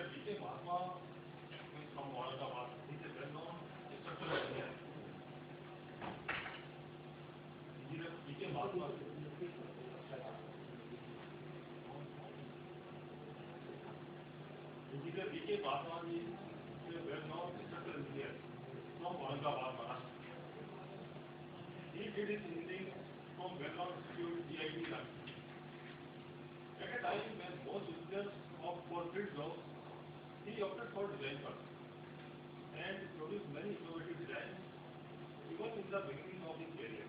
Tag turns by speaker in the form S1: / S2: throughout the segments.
S1: Engineer B.K. Mahatma is from Aurangabad. He is a well-known structural engineer. Engineer B.K. Mahatma. Engineer B.K. Mahatma is a well-known structural engineer from Aurangabad, Maharashtra. He did his engineering from well-known institute DIT Ranchi. At a time when most engineers opt for field jobs, he opted for design work and produced many innovative designs even in the beginning of his career.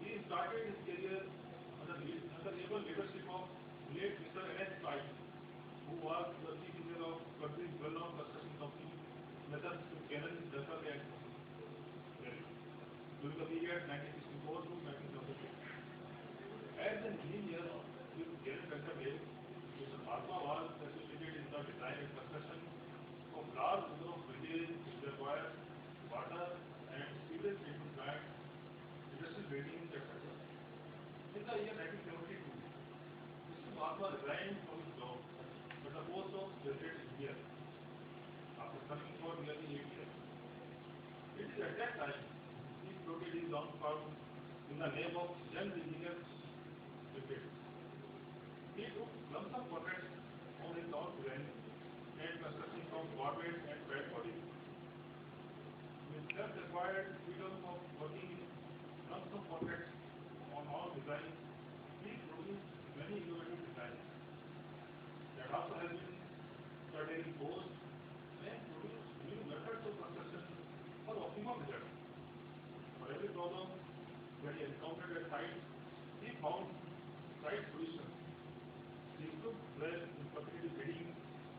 S1: He started his career under able leadership of late Mr. N.S. Pai, who was the chief engineer of country's well-known construction company, Methods Cannon, Jafar and during the period 1964 to 1976. As an engineer with Galen Vector Wave, Mr. Mahatma was associated in the design and construction of large number of bridges, reservoirs, water and sewage treatment plants, industrial buildings, etc. In the year 1972, Mr. Mahatma resigned from his job at the post of President India after serving for nearly 8 years. It is at that time he floated his long firm in the name of Young Engineers Limited. He took lump sum contracts on his own design and construction from government and private bodies. With self-acquired freedom of working in lump sum contracts on all designs, he produced many innovative designs that also have been studied post and produced new methods of construction for optimum results. For every problem that he encountered at site, he found right solutions. He took well in competitive bidding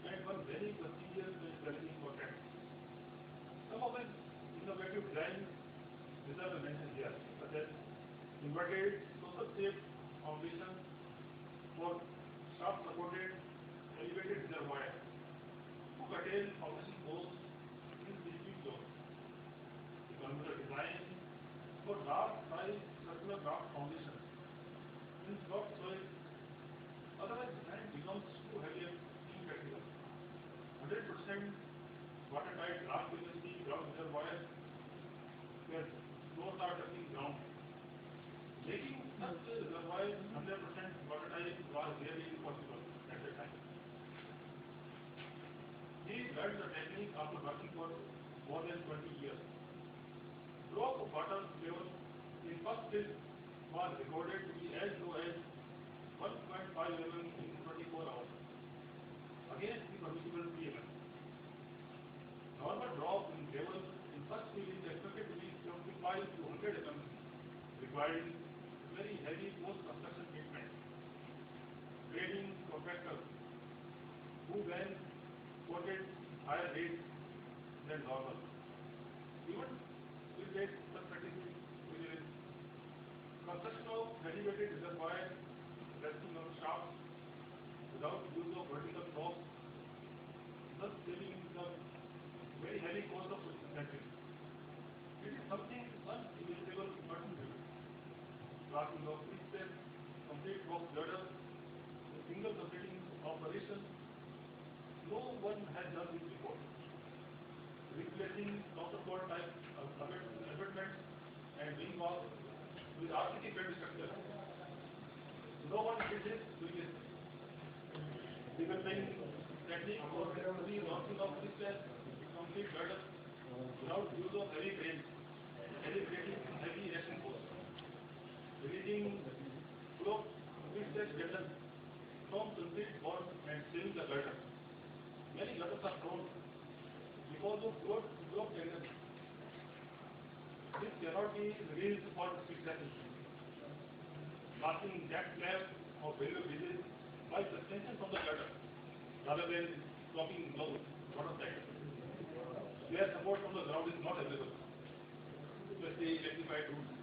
S1: and won many prestigious and challenging contracts. Some of his innovative designs deserve a mention here, such as inverted social shaped foundation for shaft supported elevated reservoir to curtail foundation posts in specific zones. The computer design for large size circular raft foundations in soft soil, otherwise design becomes too heavy and impractical. 100% watertight large capacity ground reservoirs where floors are touching ground. Making such reservoirs 100% watertight was really impossible at that time. He learned the technique after working for more than 20 years. Drop of water level in first stage was recorded to be as low as 1.5 level in 24 hours against the permissible PMM. Normal drop in level in first stage is expected to be 75 to 100 mm, requiring very heavy post-construction treatment. Grading contractors who then quoted higher rates than normal. Even with that such practices, construction of elevated reservoirs resting on shafts without use of vertical props, thus saving the very heavy cost of construction. It is something unimaginable but to do. Drafting of pre-step, complete box girder, a single completing operation. No one has done this before. Replacing counterpart type abutments and wing walls with RCC bed structure. No one did this previously. Developing technique for the launching of pre-step, complete girder without use of heavy cranes, elevating heavy erection posts. Releasing flow pre-step girder from complete bond and saving the girder. Many girders are thrown because of float tendency. This cannot be released for success. Marking that slab of railway bridges by suspension from the girder rather than flopping low bottom side, where support from the ground is not available, especially electrified routes.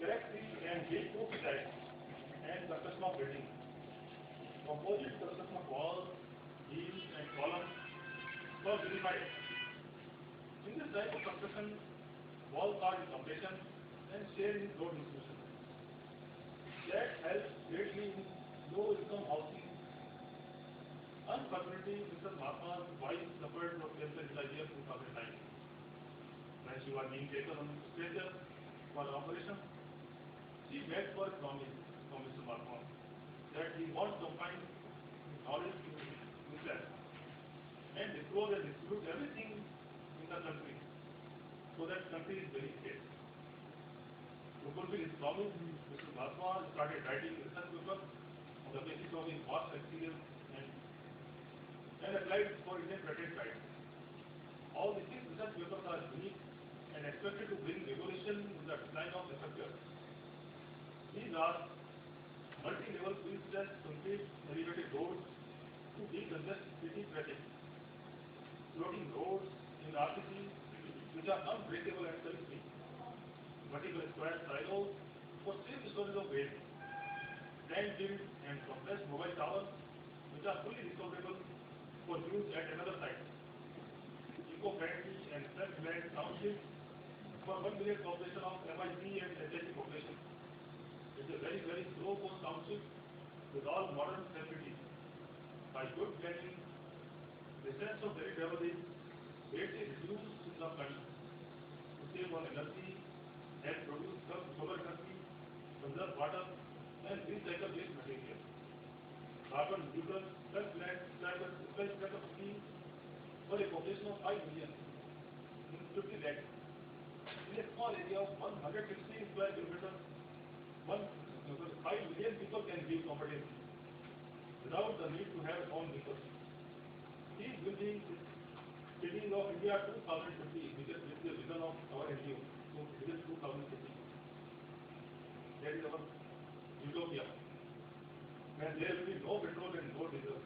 S1: Correct the and gate post type and construction of building. Composite construction of walls, beams and columns were verified. In this type of construction, walls are in compression and share in load distribution. That helps greatly in low income housing Unfortunately, Mr. Mahatma's wife suffered from cancer in the year 2009. When she was being taken on stretcher for operation, she begged for a promise from Mr. Mahatma that he wants to combine knowledge to himself and disclose and distribute everything in the country so that country is very safe. To fulfill his promise, Mr. Mahatma started writing research papers on the basis of his vast experience and applied for Indian patent rights. All the six research papers are unique and expected to bring revolution in the design of researchers. These are multi-level pre-stress concrete elevated roads to decongest city traffic, floating roads in RCC which are unbreakable and self-free, vertical square silos for safe storage of waste, sand-filled and compressed mobile towers which are fully recoverable for use at another site, eco-friendly and self-reliant townships for 1 million population of MIC and HIC population. It's a very, very low-cost township with all modern facilities. By good planning, the sense of very developing, waste is reduced in the country to save on energy and produce solar energy, conserve water, and recycle waste material. Carbon neutral, self-reliant skyscraper scheme for a population of 5 million in 50 lakhs. In a small area of 160 square kilometers, 5 million people can live comfortably without the need to have own vehicles. These will be cities of India 2050, which is the vision of our NGO. So, vision 2050. That is our utopia. And there will be no petrol and no diesel.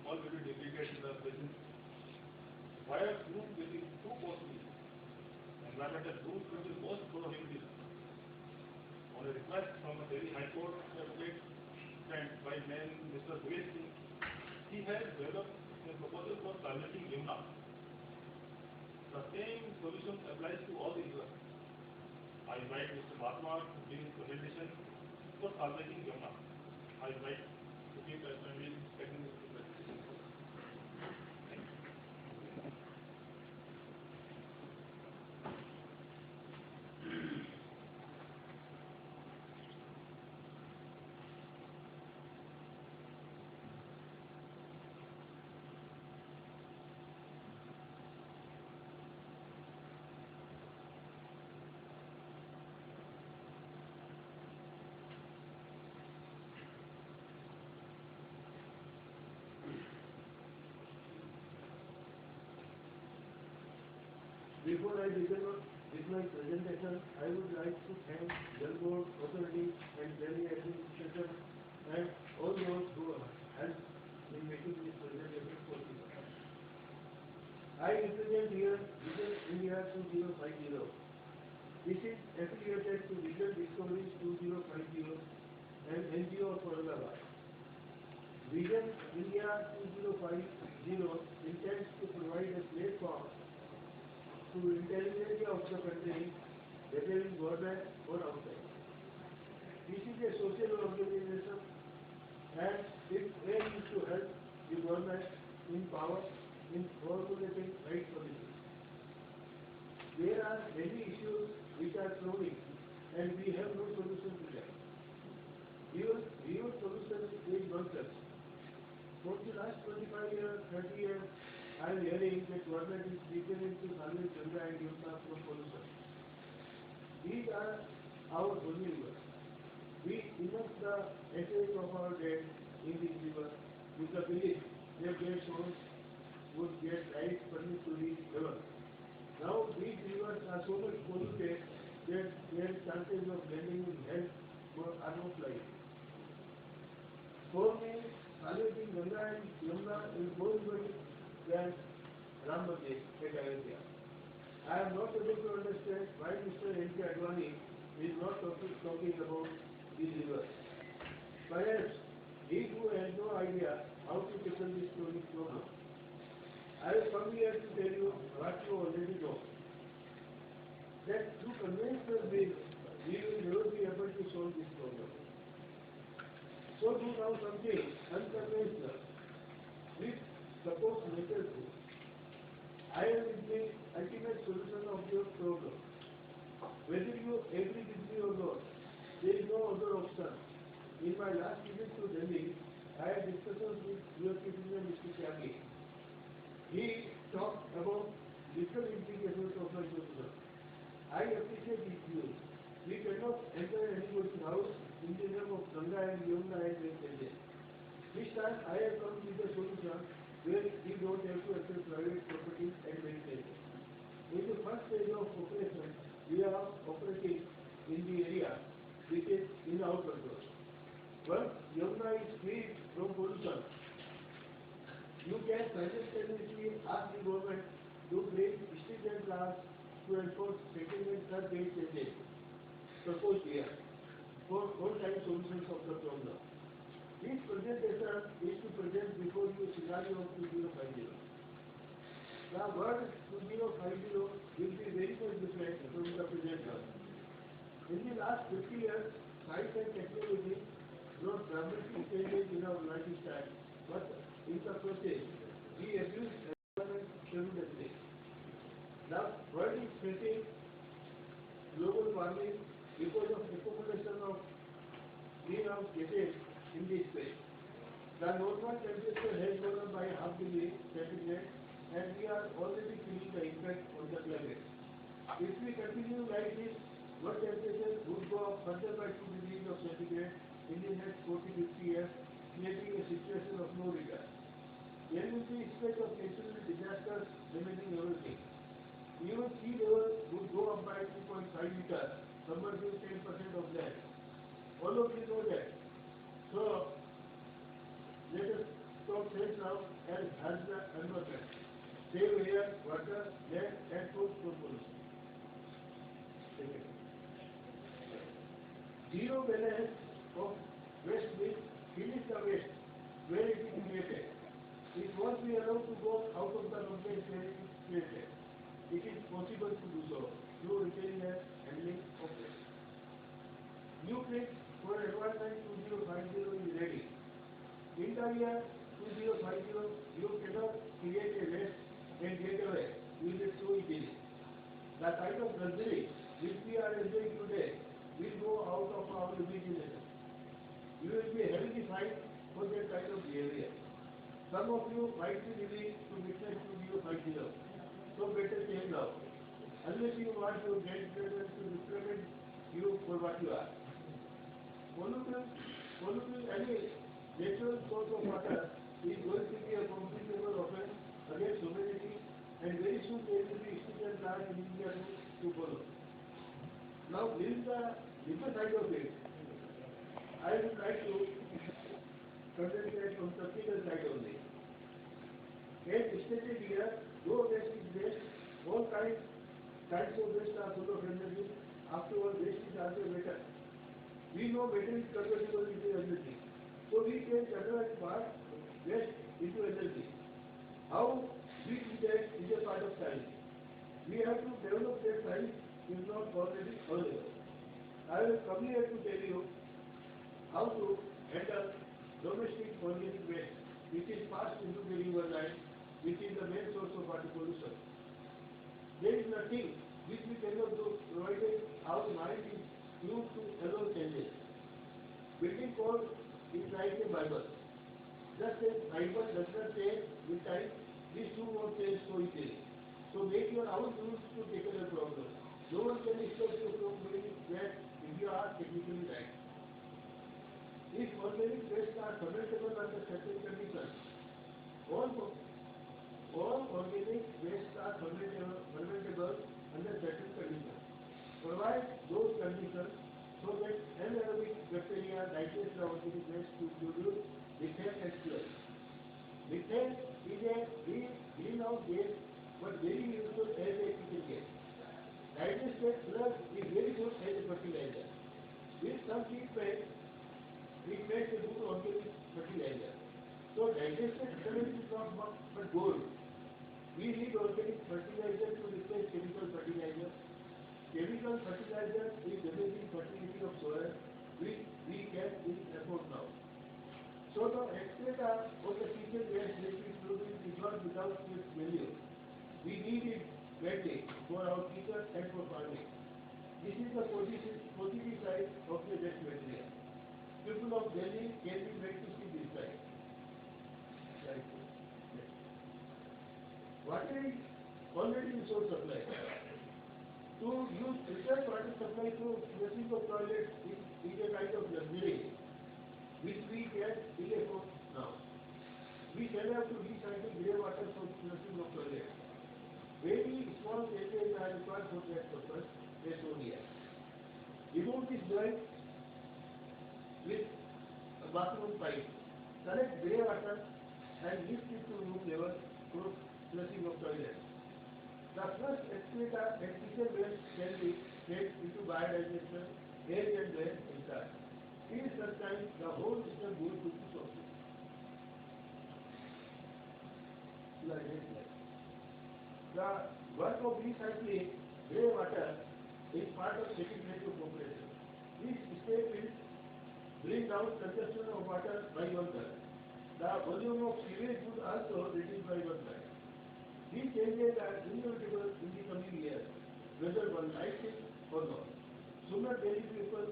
S1: All will be depleted in the present. Wire fuel will be too costly. Environmental rules will be most prohibitive. On a request from the Delhi High Court advocate and by man Mr. Suresh Singh, he has developed a proposal for salvating Yamuna. The same solution applies to all the rivers. I invite Mr. Mahatma to give his presentation for salvating Yamuna. I invite to give a technical presentation.
S2: Before I begin with my presentation, I would like to thank Jal Board authorities and Delhi administration and all those who helped in making this presentation possible. I represent here Vision India 2050. This is affiliated to Vision Discoveries 2050 and NGO of Aurangabad. Vision India 2050 intends to provide a platform to intelligence of the country, whether in government or outside. This is a social organization and its aim is to help the government in power in formulating right policies. There are many issues which are growing and we have no solution to them. Your solution is one such. For the last 25 years, 30 years, I am hearing that government is beginning to salvage Ganga and Yamuna from pollution. These are our holy rivers. We enough the essence of our dead in this river with the belief that their souls would get right permit to reach heaven. Now these rivers are so much polluted that their chances of landing in hell are not likely. For me, salvaging Ganga and Yamuna is more important than Ram Mandir at Ayodhya. I am not able to understand why Mr. N.K. Advani is not talking about these rivers. Perhaps he who has no idea how to tackle this problem. I have come here to tell you what you already know. That through conventional means, we will never be able to solve this problem. So do now something unconventional. which supports natural food. Iron is the ultimate solution of your problem. Whether you agree with me or not, there is no other option. In my last visit to Delhi, I had discussions with your citizen Mr. Tyagi. He talked about different implications of my solution. I appreciate his views. We cannot enter anybody's house in the name of Ganga and Yamuna and Ganges. This time I have come with a solution where we don't have to access private property and maintain it. In the first stage of operation, we are operating in the area which is in our control. Once Yamuna is free from pollution, you can simultaneously ask the government to bring stringent laws to enforce second and third rate changes proposed here for all-time solutions of the problem. This presentation is to present before you a scenario of 2050. The word 2050 will be very much different from the present one. In the last 50 years, science and technology brought dramatic changes in our lifestyle, but in the process, we abuse environment tremendously. The world is facing global warming because of accumulation of greenhouse gases in this space. The normal temperature has gone up by half degree centigrade, and we are already feeling the impact on the climate. If we continue like this, world temperature would go up further by 2 degrees of centigrade in the next 40-50 years, creating a situation of no return. There will be spread of natural disasters damaging everything. Even sea level would go up by 2.5 meters, submerging 10% of land. All of you know that. So, let us talk sense now and has the environment. Save air, water, land and food for pollution. Zero balance of waste means finish the waste where it is created. It won't be allowed to go out of the container where it is created. It is possible to do so through retaining and handling of waste. Blueprint for environment 2050 is ready. In the year 2050, you cannot create a waste and get away with it so easily. The kind of luxury which we are enjoying today will go out of our imagination. You will be heavily fined for that kind of behavior. Some of you might be willing to witness 2050. So better change now. Unless you want your grandchildren to discriminate you for what you are. Polluting any natural source of water is going to be a compensable offense against humanity, and very soon there will be stringent laws in India to follow. Now, this is the different side of it. I would like to concentrate on the practical side only. As stated here, no waste is waste. All kinds of waste are full of energy. After all, waste is also better. We know better is convertible into energy. So we can convert part waste into energy. How we do that is a part of science. We have to develop that science is not already available. I will come here to tell you how to handle domestic organic waste, which is passed into the river line, which is the main source of water pollution. There is nothing which we cannot do, provided our mind is used to allow changes. Building code is like a Bible. Just as Bible does not change with time, these two won't change so easily. So make your own rules to tackle the problem. No one can stop you from doing that if you are technically right. If organic waste are fermentable under certain conditions, all organic waste are fermentable under certain conditions. Provide those conditions so that anaerobic bacteria digest the organic waste to produce methane and fuel. Methane is a greenhouse gas but very useful as a kitchen gas. Digested sludge is very good as a fertilizer. With some treatment, it makes a good organic fertilizer. So digested sludge is not much but gold. We need organic fertilizer to replace chemical fertilizer. Chemical fertilizer is damaging fertility of soil, which we can afford now. So the excreta of the fecal waste liquid fluid is not without its value. We need it badly for our kitchen and for farming. This is the positive side of the waste material. People of Delhi can be made to see this side. Right. Yes. Water is already in short supply. To use filtered water supply to flushing of toilets is a kind of luxury which we can afford now. We shall have to recycle grey water for flushing of toilets. Very small changes are required for that purpose, as shown here. Remove this joint with a bathroom pipe. Collect grey water and lift it to room level for flushing of toilets. The first excreta and fecal waste can be made into biodigester, air and drain inside. In such time, the whole system goes to the source. The work of recycling grey water is part of second phase of operation. This step will bring down consumption of water by 1/3. The volume of sewage would also reduce by 1/3. These changes are inevitable in the coming years, whether one likes it or not. Sooner Delhi people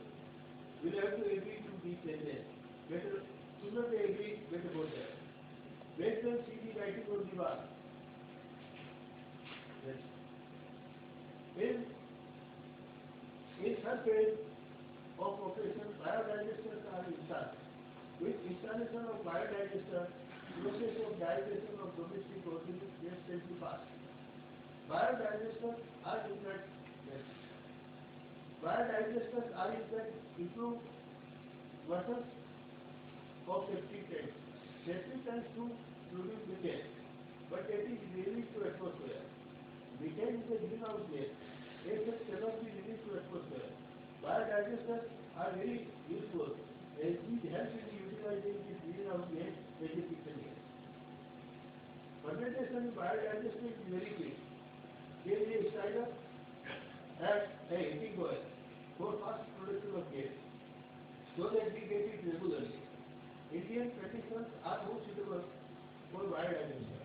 S2: will have to agree to these changes. Sooner they agree, better for them. Let them see the writing on the wall. Yes. In such phase of operation, biodigesters are installed. With installation of biodigester, process of digestion of domestic organic waste can be fast. Biodigesters are in fact improved versions of septic tanks. Septic tanks to produce methane, but it is released to atmosphere. Methane is a greenhouse gas. As such cannot be released to atmosphere. Biodigesters are very useful as it helps in utilizing this greenhouse gas as a kitchen gas. Fermentation in biodigester is very quick. There is a styler and a heating coil for fast production of gas, so that we get it regularly. Indian conditions are more suitable for biodigester.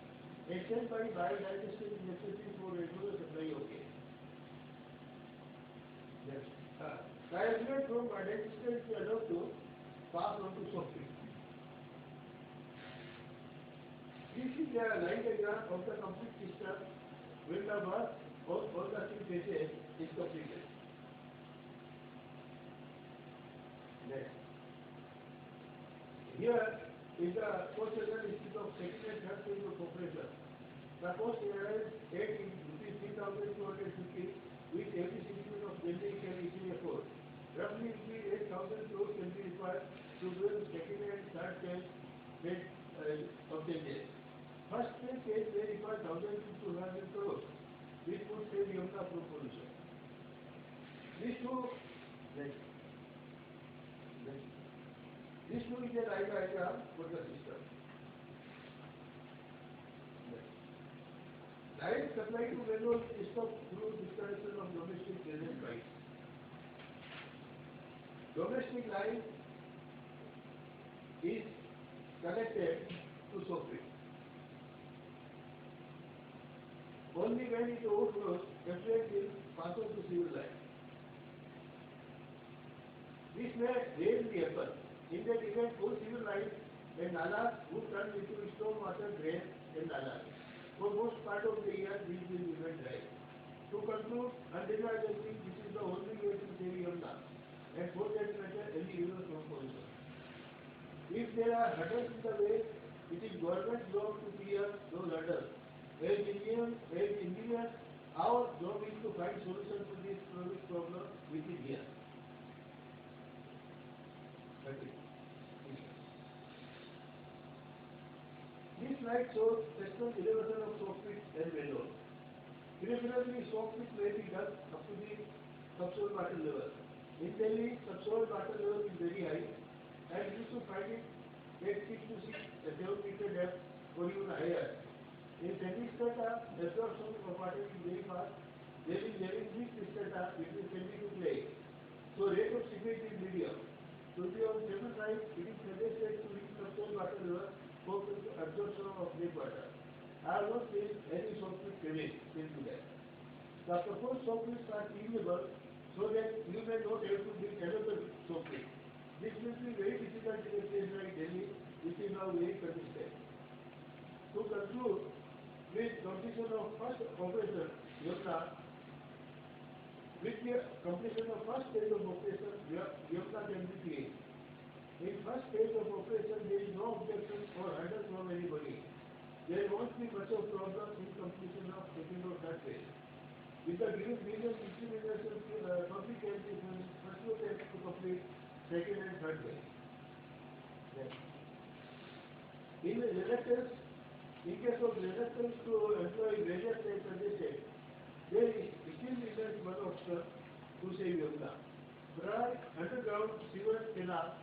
S2: Except by biodigester is necessary for regular supply of gas. Yes. Biofuel from biodigester is allowed to pass on to software. This is a line diagram of the complete system when the work of all the three phases is completed. Next. Here is the cost analysis of second and third phase of operation. The cost arises at rupees 3,250, which every citizen of Delhi can easily afford. Roughly rupees 8,000 crores can be required to build second and third phase of Delhi. First phase may require 1,000 to 200 crores, which would save Yamuna from pollution. This too is a right diagram for the system. Direct supply to Bangalore is stopped through disconnection of domestic drainage pipes. Domestic line is connected to soffit. Only when it overflows, effluent will pass on to sewer line. This may rarely happen. In that event, both sewer lines and nalas would turn into storm water drain and nalas. For most part of the year, these will remain dry. To conclude, undeniably, this is the only way to save Yamuna, and for that matter, any river from pollution. If there are hurdles in the way, it is government's job to clear those hurdles. As engineers, our job is to find solution to this problem which is here. This slide shows special elevation of soffit and manhole. Preferably, soffit may be done up to the subsoil water level. In Delhi, subsoil water level is very high, and you should find it at 6 to 7 meter depth or even higher. In sandy strata, absorption of water is very fast. There is very weak strata between sandy to clay. So rate of seepage is medium. To be on safer side, it is suggested to reach subsoil absorption of lake water. I have not seen any soapweed failing till today. The proposed soapweeds are cleanable so that you may not have to dig another soapweed. This will be very difficult in a place like Delhi, which is now very congested. To conclude, with completion of first operation, Yamuna, with the completion of first phase of operation, Yamuna can be clean. In first phase of operation, there is no objection or hurdle from anybody. There won't be much of problem in completion of second or third phase. With the given million implementation, public can be first to complete second and third phase. In case of reluctance to employ measures as suggested, there is still remains one option to save Yamuna. Provide underground sewer canal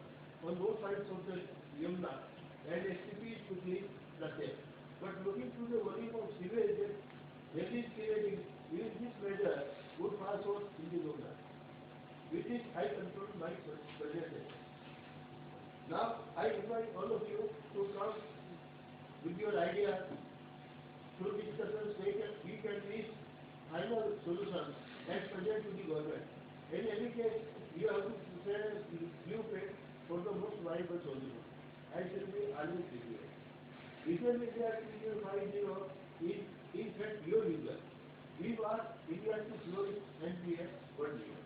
S2: on both sides of the Yamuna and STPs to clean the same. But looking to the volume of sewage that is creating, even this measure would pass on in the Yamuna. With this, I conclude my presentation. Now, I invite all of you to come with your idea through discussions. We can reach final solutions and present to the government. In any case, you have to prepare a blueprint for the most viable solution. I shall be always with you. Visual Media 2050 is in fact your user. We want India to flourish and be a world leader.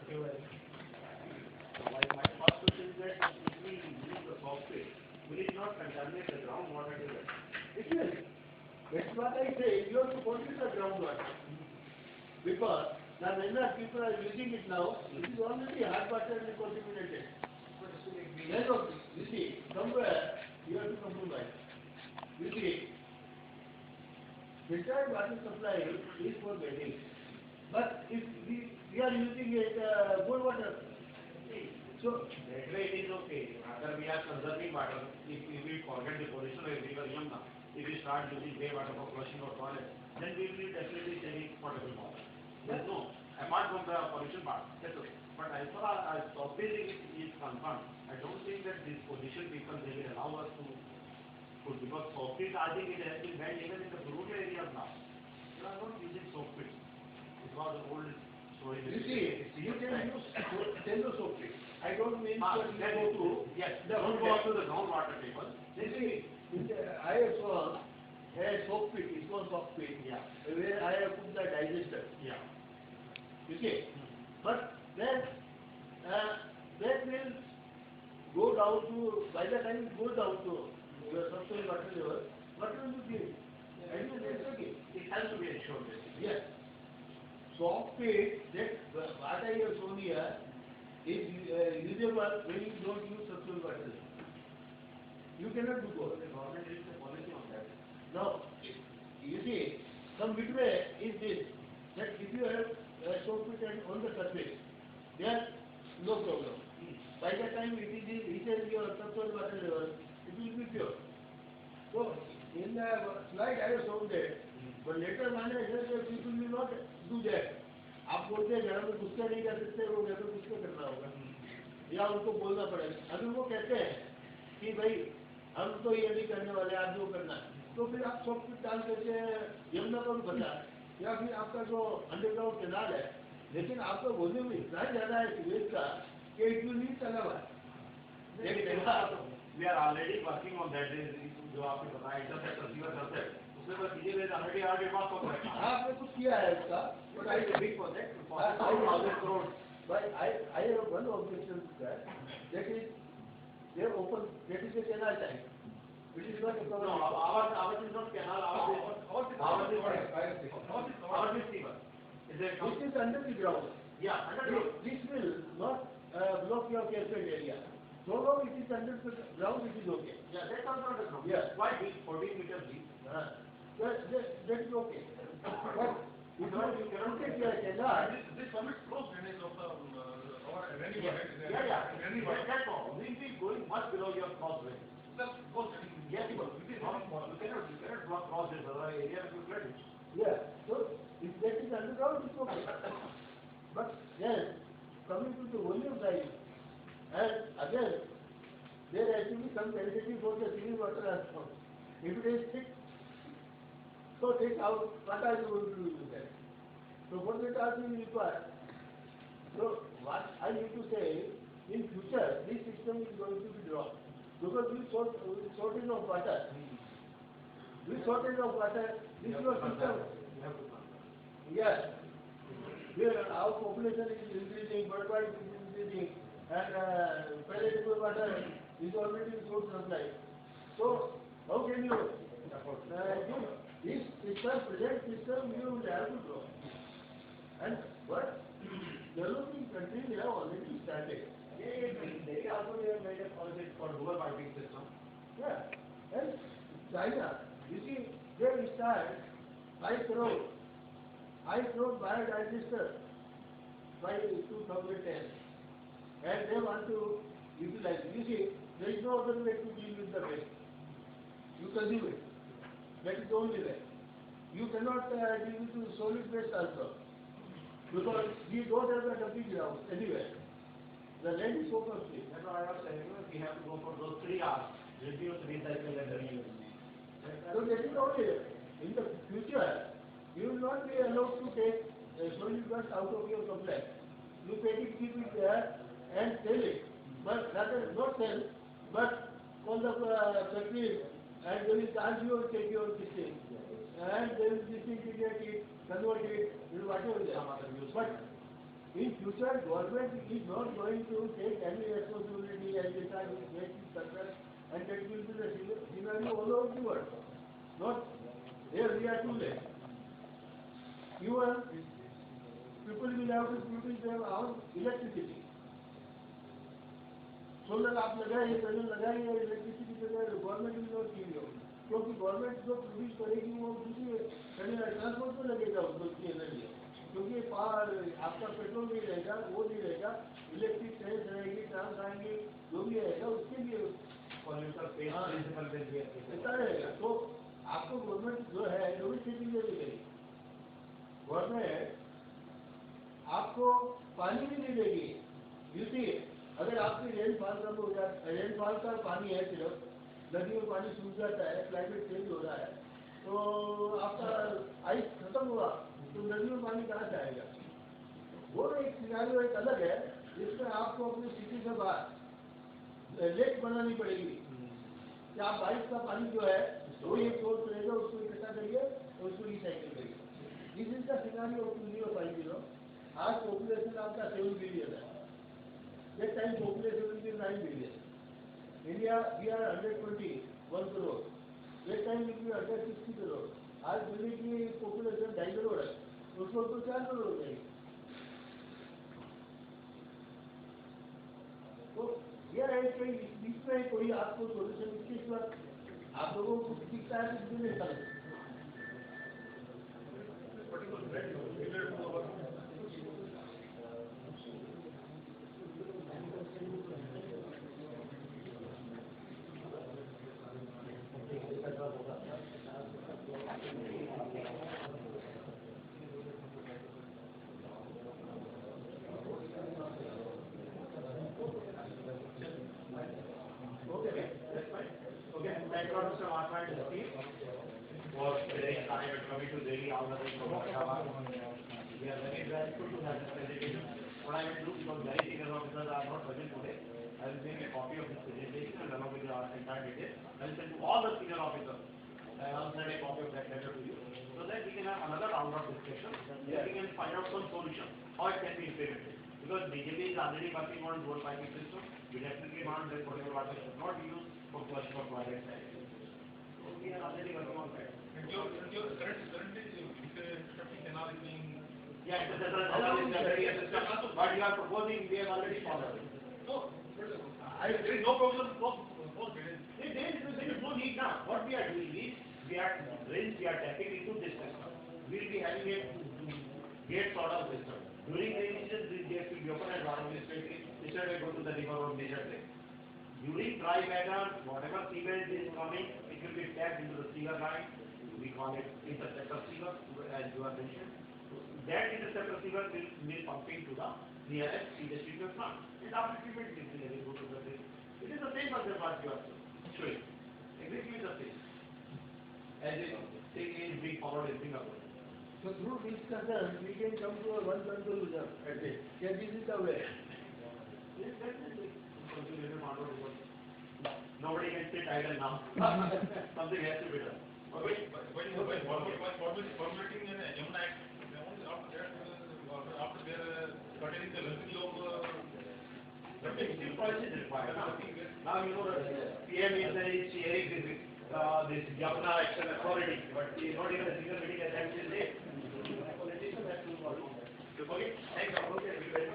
S3: Thank you. My first question is that if we use the software, will it not contaminate the groundwater table?
S2: It will. That's what I say. You have to control the groundwater. Because the many people are using it now, it is already hard water and contaminated. Then, you see, somewhere you have to compromise. You see, filtered water supply is for bathing. But if we are using it good water, so
S3: that way it is okay. After we are conserving water, if we forget the pollution of river Yamuna, if we start using grey water for flushing or toilet, then we will definitely saving potable water. Yes, no. Apart from the pollution part, that's okay. But as far as software is concerned, I don't think that these pollution people they will allow us to put, because software I think it has been banned even in the rural areas now. They are not using software. It was an old story.
S2: you see, you can use cello soapweed. I don't mean
S3: Ah,
S2: that you
S3: then
S2: go to
S3: yes,
S2: the
S3: don't go up to the groundwater table.
S2: You see, I have saw a soapweed, it's called soapweed,
S3: Yeah.
S2: where I have put the digester.
S3: Yeah.
S2: You see, but then that will go down to, by the time it goes down to your subsoil water level, what will you give? And you will okay.
S3: It has to be ensured. Basically.
S2: Yes. Softweed, that what I have shown here, is usable when you don't use subsoil water level. You cannot do both.
S3: The government is the policy on that.
S2: Now, you see, some midway is this, that if you have soapweed on the surface, then no problem. By the time it reaches your subsoil water level, it will be pure. So, in the slide I have shown that, but later on I said that people will not do that. आप बोलते हैं घर में घुस कर नहीं कर सकते, वो घर में घुस कर करना होगा, या उनको बोलना पड़ेगा। अगर वो कहते हैं कि भाई हम तो ये नहीं करने वाले, आप जो करना है, तो फिर आप सब कुछ डाल करके यमुना को भी बता, या फिर आपका जो अंडरग्राउंड कैनाल है, लेकिन आपका वॉल्यूम इतना ज्यादा है सीवेज का कि इट विल नीड तलाब।
S3: We are already working on that. जो आपने बताया इंटरसेप्ट रिसीवर कंसेप्ट, उसमें बस चीजें ऑलरेडी आगे बात कर रहे हैं।
S2: आपने कुछ किया है उसका,
S3: But I a big project,
S2: I-
S3: 4,000 crores.
S2: but I have one objection to that. That is, they open, that is a canal type. It is not a
S3: No,
S2: cover.
S3: ours is not canal, ours is river. Is there
S2: It is under the ground.
S3: Yeah, underground.
S2: This will not block your catchment area. So long it is under the ground, it is okay.
S3: Yeah, that's also underground.
S2: Yeah.
S3: Quite deep, 14 meters deep.
S2: That is okay. But if you cannot take your canal,
S1: This permits close drainage of our rainy
S3: Yeah,
S1: water.
S3: yeah. That's all. We'll be going much below your cross range.
S1: Just close drainage.
S3: Yes, but it is not possible. You cannot block cross range, other area will flood it.
S2: yeah, so if that is underground, it's okay. But then, coming to the volume size, and again, there has to be some density for the city water has come. If it is thick, so take out, what are you going to do with that? So what that are being required? So what I need to say, in future, this system is going to be dropped. Because we shortage of water. With shortage of water, this is your system. Yes. Here our population is increasing, worldwide is increasing, and palatable water is already in short supply. So how can you this system, present system, you will have to draw. And what developing countries have already started.
S3: They also have made a policy for dual piping system.
S2: Yeah. And China, you see, they will start 5 crore biodigester by 2010. And they want to utilize. You see, there is no other way to deal with the waste. You consume it. That is the only way. You cannot deal with solid waste also. Because we don't have the dumping ground anywhere. The land is so costly.
S3: That's why I was saying, we have to go for those 3 R's. Reduce, recycle, and reuse.
S2: So that is only in the future, you will not be allowed to take solid waste out of your complex. You take it, keep it there, and sell it. But rather not sell, but call the factory, and they will charge you or take your thing. And they will disintegrate it, convert it, whatever they are. But in future, government is not going to take any responsibility as regards waste is concerned, and that will be the scenario all over the world. Not here we are too late. Even people will have to produce their own electricity. Solar आप लगाइए, panel लगाइए, electricity लगाइए, government will not give you, क्योंकि government जो produce करेगी वो दूसरी transport में लगेगा उसकी एनर्जी, क्योंकि आपका पेट्रोल नहीं रहेगा, वो नहीं रहेगा, इलेक्ट्रिक ट्रेन रहेगी, ट्रांस आएंगे, जो भी रहेगा उसके लिए ऐसा रहेगा। तो आपको गवर्नमेंट जो है यूनिवर्सिटी में भी देगी, गवर्नमेंट आपको पानी भी नहीं देगी। यू सी, अगर आपकी रेनफॉल कम हो जाए, रेनफॉल का पानी है सिर्फ, नदी में पानी सूख जाता है, क्लाइमेट चेंज हो रहा है, तो आपका आइस खत्म हुआ तो नदी में पानी कहाँ से आएगा? वो एक सिनेरियो एक अलग है, जिसमें आपको अपनी सिटी से बाहर लेक बनानी पड़ेगी कि आप बारिश का पानी जो है वो एक सोर्स रहेगा, उसको इकट्ठा करिए और उसको रिसाइकिल करिए। This is the scenario of 2050। आज पॉपुलेशन आपका 7 बिलियन है, that time population will be 9 billion. India, we are 121 crore. That time will be 160 crore. आज दिल्ली की पॉपुलेशन 2.5 करोड़ है, उसको तो 4 करोड़ हो जाएगी। तो यह है कि बीच में कोई आपको सोल्यूशन इसके बाद आप लोगों को दिखता है तो नहीं समझ।
S3: Because BJP is already working on dual piping system, we definitely want that potable water should not be used for flushing of toilet side. So we are already working on that.
S1: And your current is canal is being.
S3: Yeah, it's a central is a very system, but you are proposing, we have already followed.
S1: No, there is no problem.
S3: There is no need now. What we are doing is, we are tapping into this system. We will be having a gate sort of system. During rainy season, this gate will be open and water will straight go to the river or desert lake. During dry weather, whatever sewage is coming, it will be tapped into the sewer line. We call it interceptor sewer, as you are mentioned. That interceptor sewer will be pumping to the nearest sewage treatment plant. And after treatment, it will go to the drain. It is the same concept what you are saying. showing. Exactly the same. As this thing is being followed in Singapore.
S2: So through discussion, we can come to a one conclusion at least. Yeah, this is the way.
S3: Yes, definitely. Nobody can sit idle now. Something has to be done. Okay?
S1: But formulating an Yamuna Act, after their curtailing the luxury of
S3: Still policy is required. Now you know that PM is sharing this Yamuna Action Authority, but he is not even a single meeting has held till date. Politician has to work on that. Okay? Thanks. Okay.